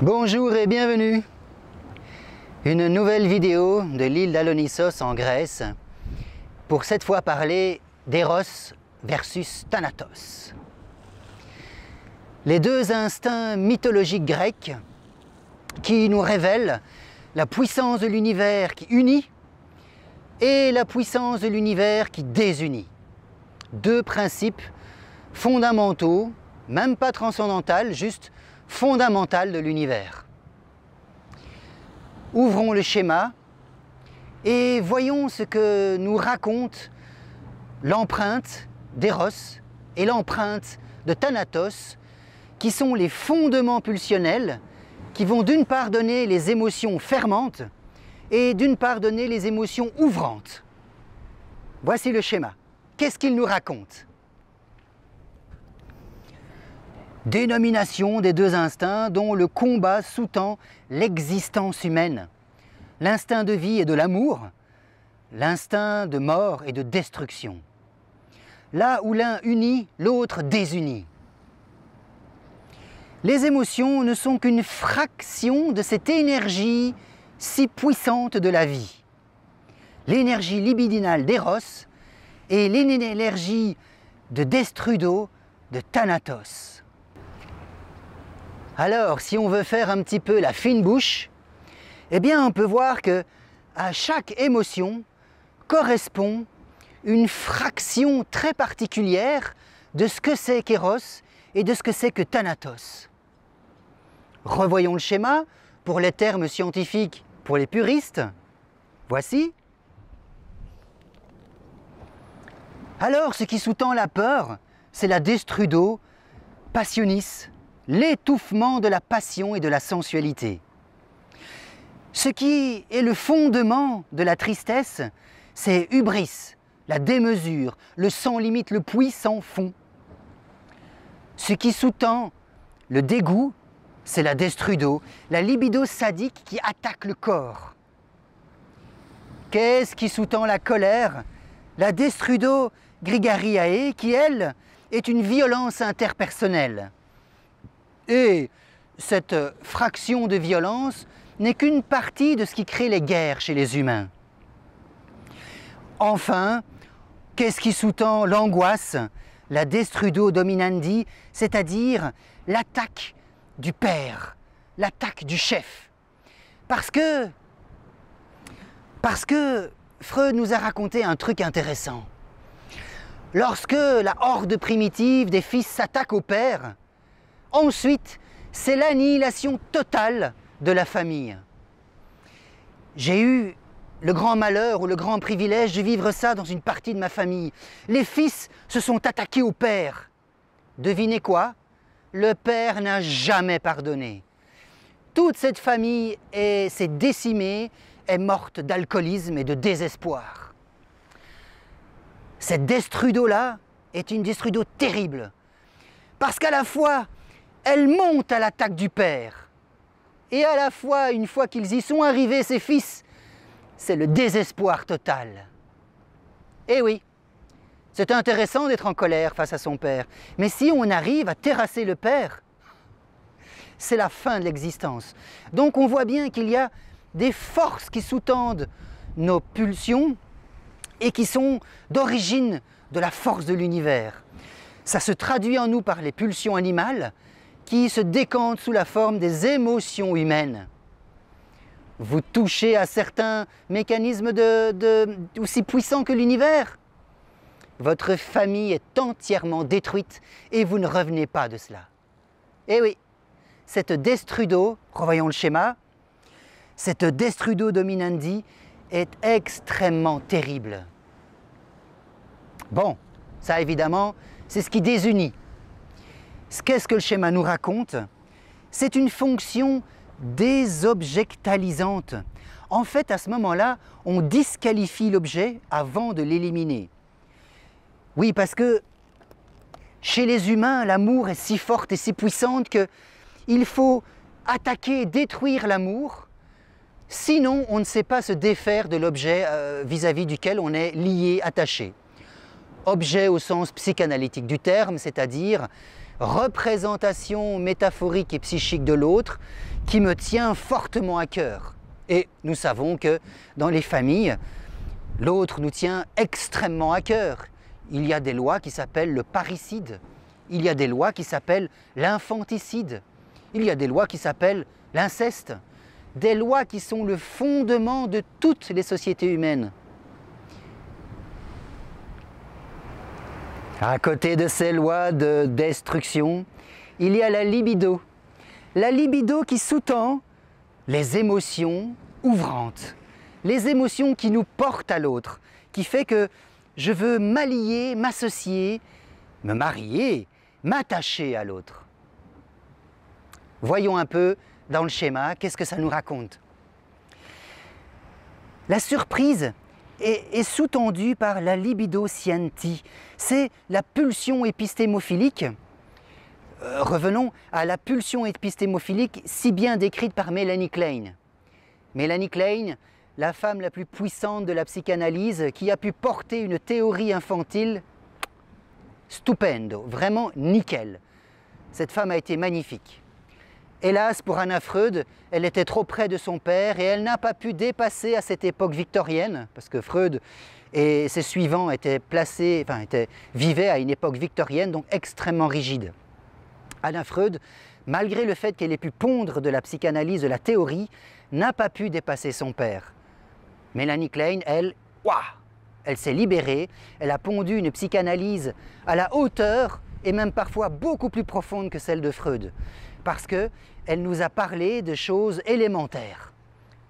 Bonjour et bienvenue. Une nouvelle vidéo de l'île d'Alonissos en Grèce pour cette fois parler d'Eros versus Thanatos. Les deux instincts mythologiques grecs qui nous révèlent la puissance de l'univers qui unit et la puissance de l'univers qui désunit. Deux principes fondamentaux, même pas transcendantaux, juste fondamentaux de l'univers. Ouvrons le schéma et voyons ce que nous raconte l'empreinte d'Eros et l'empreinte de Thanatos, qui sont les fondements pulsionnels qui vont d'une part donner les émotions fermentes et d'une part donner les émotions ouvrantes. Voici le schéma. Qu'est-ce qu'il nous raconte? Dénomination des deux instincts dont le combat sous-tend l'existence humaine. L'instinct de vie et de l'amour, l'instinct de mort et de destruction. Là où l'un unit, l'autre désunit. Les émotions ne sont qu'une fraction de cette énergie si puissante de la vie. L'énergie libidinale d'Eros et l'énergie de Destrudo de Thanatos. Alors, si on veut faire un petit peu la fine bouche, eh bien on peut voir que à chaque émotion correspond une fraction très particulière de ce que c'est qu'Eros et de ce que c'est que Thanatos. Revoyons le schéma pour les termes scientifiques, pour les puristes. Voici. Alors, ce qui sous-tend la peur, c'est la destrudo passionis, l'étouffement de la passion et de la sensualité. Ce qui est le fondement de la tristesse, c'est hubris, la démesure, le sans limite, le puits sans fond. Ce qui sous-tend le dégoût, c'est la destrudo, la libido sadique qui attaque le corps. Qu'est-ce qui sous-tend la colère? La destrudo grigariae qui, elle, est une violence interpersonnelle. Et cette fraction de violence n'est qu'une partie de ce qui crée les guerres chez les humains. Enfin, qu'est-ce qui sous-tend l'angoisse? La destrudo dominandi, c'est-à-dire l'attaque du père, l'attaque du chef. Parce que Freud nous a raconté un truc intéressant. Lorsque la horde primitive des fils s'attaque au père, ensuite, c'est l'annihilation totale de la famille. J'ai eu le grand malheur ou le grand privilège de vivre ça dans une partie de ma famille. Les fils se sont attaqués au père. Devinez quoi? Le père n'a jamais pardonné. Toute cette famille s'est décimée, est morte d'alcoolisme et de désespoir. Cette destrudo-là est une destrudo terrible. Parce qu'à la fois, elle monte à l'attaque du père. Et à la fois, une fois qu'ils y sont arrivés, ses fils, c'est le désespoir total. Eh oui, c'est intéressant d'être en colère face à son père. Mais si on arrive à terrasser le père, c'est la fin de l'existence. Donc on voit bien qu'il y a des forces qui sous-tendent nos pulsions et qui sont d'origine de la force de l'univers. Ça se traduit en nous par les pulsions animales qui se décantent sous la forme des émotions humaines. Vous touchez à certains mécanismes aussi puissants que l'univers. Votre famille est entièrement détruite et vous ne revenez pas de cela. Eh oui, cette destrudo, revoyons le schéma, cette destrudo dominandi est extrêmement terrible. Bon, ça évidemment, c'est ce qui désunit. Qu'est-ce que le schéma nous raconte? C'est une fonction désobjectalisante. En fait, à ce moment-là, on disqualifie l'objet avant de l'éliminer. Oui, parce que chez les humains, l'amour est si forte et si puissante qu'il faut attaquer et détruire l'amour, sinon on ne sait pas se défaire de l'objet vis-à-vis duquel on est lié, attaché. Objet au sens psychanalytique du terme, c'est-à-dire représentation métaphorique et psychique de l'autre qui me tient fortement à cœur. Et nous savons que dans les familles, l'autre nous tient extrêmement à cœur. Il y a des lois qui s'appellent le parricide, il y a des lois qui s'appellent l'infanticide, il y a des lois qui s'appellent l'inceste, des lois qui sont le fondement de toutes les sociétés humaines. À côté de ces lois de destruction, il y a la libido. La libido qui sous-tend les émotions ouvrantes, les émotions qui nous portent à l'autre, qui fait que je veux m'allier, m'associer, me marier, m'attacher à l'autre. Voyons un peu dans le schéma, qu'est-ce que ça nous raconte? La surprise est sous-tendue par la libido scienti. C'est la pulsion épistémophilique. Revenons à la pulsion épistémophilique si bien décrite par Melanie Klein. Melanie Klein, la femme la plus puissante de la psychanalyse, qui a pu porter une théorie infantile stupendo, vraiment nickel. Cette femme a été magnifique. Hélas, pour Anna Freud, elle était trop près de son père et elle n'a pas pu dépasser à cette époque victorienne, parce que Freud et ses suivants vivaient à une époque victorienne, donc extrêmement rigide. Anna Freud, malgré le fait qu'elle ait pu pondre de la psychanalyse, de la théorie, n'a pas pu dépasser son père. Melanie Klein, elle, elle s'est libérée, elle a pondu une psychanalyse à la hauteur et même parfois beaucoup plus profonde que celle de Freud, parce qu'elle nous a parlé de choses élémentaires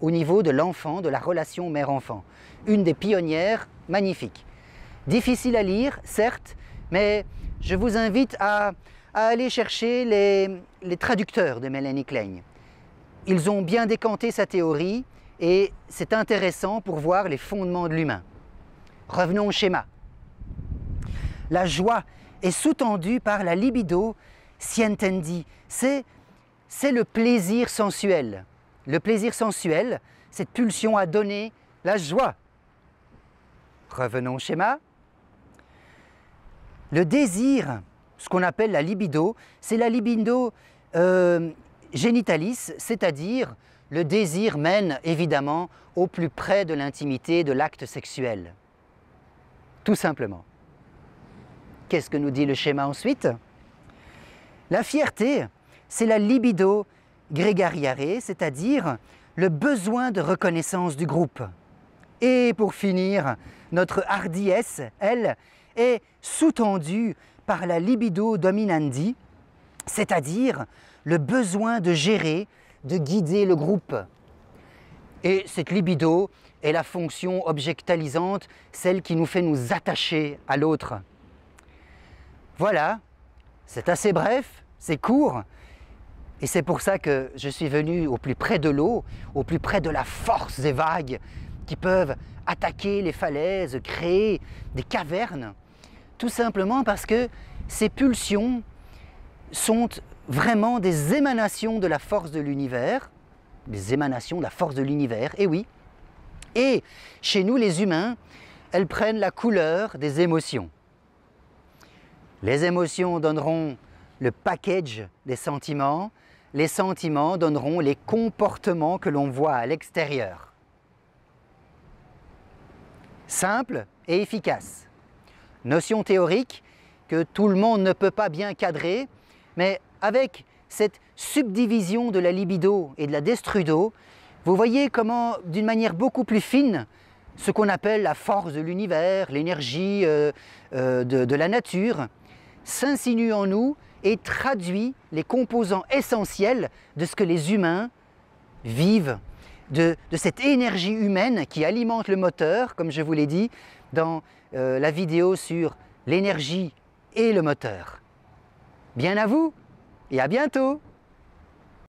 au niveau de l'enfant, de la relation mère-enfant. Une des pionnières magnifiques. Difficile à lire, certes, mais je vous invite à aller chercher les traducteurs de Melanie Klein. Ils ont bien décanté sa théorie et c'est intéressant pour voir les fondements de l'humain. Revenons au schéma. La joie est sous-tendue par la libido scientendi. C'est le plaisir sensuel. Le plaisir sensuel, cette pulsion à donner la joie. Revenons au schéma. Le désir, ce qu'on appelle la libido, c'est la libido genitalis, c'est-à-dire le désir mène évidemment au plus près de l'intimité de l'acte sexuel. Tout simplement. Qu'est-ce que nous dit le schéma ensuite? La fierté, c'est la libido gregariare, c'est-à-dire le besoin de reconnaissance du groupe. Et pour finir, notre hardiesse, elle, est sous-tendue par la libido dominandi, c'est-à-dire le besoin de gérer, de guider le groupe. Et cette libido est la fonction objectalisante, celle qui nous fait nous attacher à l'autre. Voilà, c'est assez bref, c'est court, et c'est pour ça que je suis venu au plus près de l'eau, au plus près de la force des vagues qui peuvent attaquer les falaises, créer des cavernes, tout simplement parce que ces pulsions sont vraiment des émanations de la force de l'univers, des émanations de la force de l'univers, et oui. Et chez nous, les humains, elles prennent la couleur des émotions. Les émotions donneront le package des sentiments, les sentiments donneront les comportements que l'on voit à l'extérieur. Simple et efficace. Notion théorique que tout le monde ne peut pas bien cadrer, mais avec cette subdivision de la libido et de la destrudo, vous voyez comment, d'une manière beaucoup plus fine, ce qu'on appelle la force de l'univers, l'énergie de la nature, s'insinue en nous et traduit les composants essentiels de ce que les humains vivent, de cette énergie humaine qui alimente le moteur, comme je vous l'ai dit dans la vidéo sur l'énergie et le moteur. Bien à vous et à bientôt!